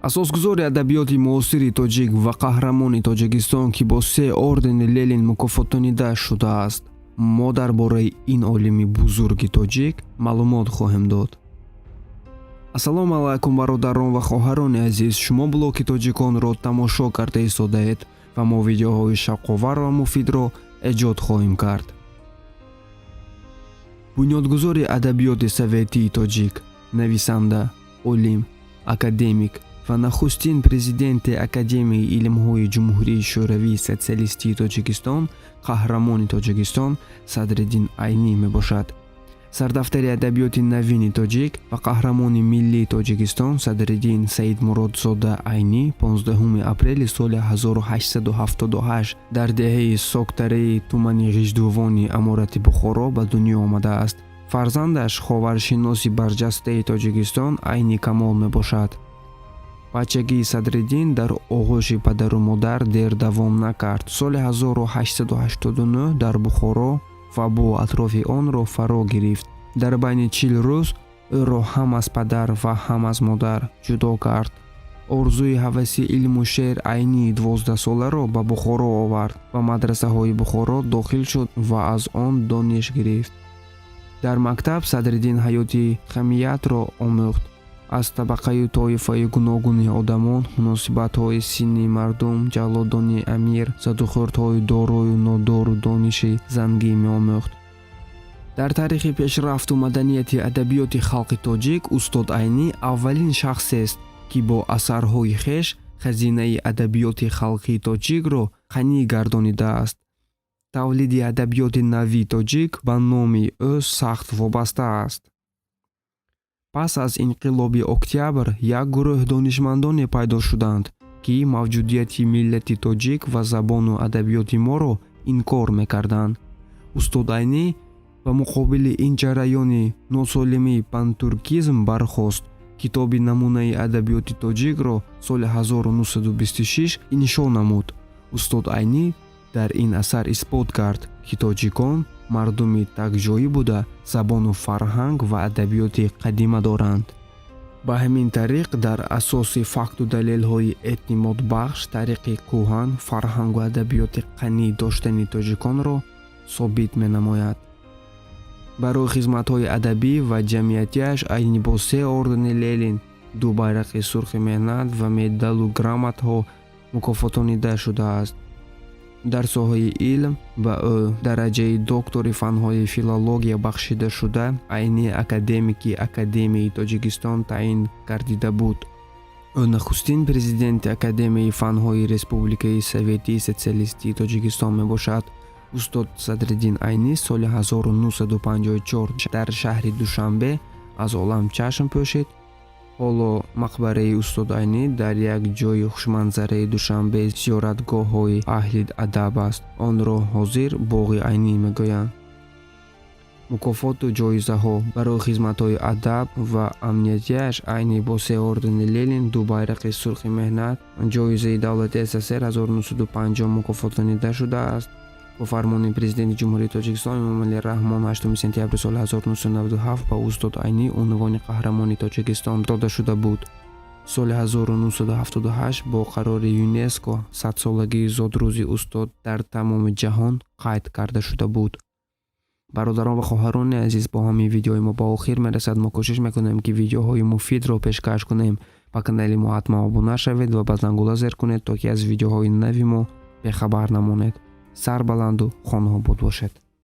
асосгузори адабиёти муосири тоҷик ва қаҳрамони Тоҷикистон, ки бо 3 ордени Ленин мукофотонида шудааст, мо дар бораи ин олими бузурги тоҷик маълумот хоҳем дод. Ассалому алайкум бародарон ва хоҳарони азиз, шумо блоки тоҷиконро тамошо карда истодаед ва мо видеоҳои шавқовар ва муфидро эҷод хоҳем кард. бунёдгузори адабиёти советии тоҷик, нависанда, олим, академик ва нахустин президенти Академияи илмҳои Ҷумҳурии Шӯравии Социалистии Тоҷикистон, қаҳрамони Тоҷикистон Садриддин Айнӣ мебошад. Сардафтари адабиёти навини тоҷик ва қаҳрамони миллии Тоҷикистон Садриддин Саидмуродзода Айнӣ 15 апрели соли 1878 дар деҳаи Соктараи тумани Ғиҷдувони аморати Бухоро ба дунё омадааст. Фарзандаш ховаршиноси барҷастаи Тоҷикистон Айни Камол мебошад. бачагии Садриддин дар оғӯши падару модар дер давом накард. Соли 1889 дар Бухоро вабо атрофи онро фаро гирифт. дар байни 40 рӯз ӯро ҳам аз падар ва ҳам аз модар ҷудо кард. орзуи ҳаваси илму шеър Айнии 12-соларо ба Бухоро овард. ба мадрасаҳои Бухоро дохил шуд ва аз он дониш гирифт. дар мактаб Садриддин ҳаёти хамиятро омӯхт. аз табақаи тоифаи гуногуни одамон, муносибатҳои синни мардум, ҷаллодони амир, задухӯрдҳои дорую нодору дониши зангӣ меомӯхт. дар таърихи пешрафту маданияти адабиёти халқи тоҷик устод Айнӣ аввалин шахсест, ки бо асарҳои хеш хазинаи адабиёти халқии тоҷикро ғанӣ гардонидааст. тавлиди адабиёти навии тоҷик ба номи ӯ сахт вобаста аст. пас аз инқилоби октябр як гурӯҳ донишмандоне пайдо шуданд, ки мавҷудияти миллати тоҷик ва забону адабиёти моро инкор мекарданд. устод Айнӣ ба муқобили ин ҷараёни носолими пантуркизм бархост. китоби намунаи адабиёти тоҷикро соли 1926 иншо намуд. устод Айнӣ дар ин асар исбот кард, ки тоҷикон мардуми такҷоӣ буда забону фарҳанг ва адабиёти қадима доранд. ба ҳамин тариқ дар асоси факту далелҳои эътимодбахш тариқи кӯҳан фарҳангу адабиёти ғанӣ доштани тоҷиконро собит менамояд. барои хизматҳои адабӣ ва ҷамъиятиаш Айнӣ бо 3 ордени Ленин, 2 байрақи сурхи меҳнат ва медалу грамотаҳо мукофотонида шудааст. дар соҳаи илм ба ӯ дараҷаи доктори фанҳои филология бахшида шуда, Айнӣ академики Академияи Тоҷикистон таъин гардида буд. ӯ нахустин президенти Академияи фанҳои Республикаи Советии Социалистии Тоҷикистон мебошад. устод Садриддин Айнӣ соли 1954 дар шаҳри Душанбе аз олам чашм пӯшид. ҳоло мақбараи устод Айнӣ дар як ҷойи хушманзараи Душанбе зиёратгоҳҳои аҳли адаб аст. онро ҳозир боғи Айнӣ мегӯянд. мукофоту ҷоизаҳо барои хизматҳои адаб ва амниятиаш Айнӣ бо 3 ордени Ленин, 2 байрақи сурхи меҳнат, ҷоизаи давлати СССР 1950 мукофотонида шудааст. бо фармони президенти Ҷумҳурии Тоҷикистон Эмомалӣ Раҳмон 8 сентябри соли 1997 ба устод Айнӣ унвони қаҳрамони Тоҷикистон дода шуда буд. соли 1978 бо қарори ЮНЕСКО 100-солагии зодрӯзи устод дар тамоми ҷаҳон қайд карда шуда буд. бародарон ва хоҳарони азиз, бо ҳамин видеои мо ба охир мерасад. мо кӯшиш мекунем, ки видеоҳои муфидро пешкаш кунем. ба канали мо ҳатман обуна шавед ва ба зангула зер кунед, то ки аз видеоҳои нави мо бехабар намонед. сар баланду хонобод бошед.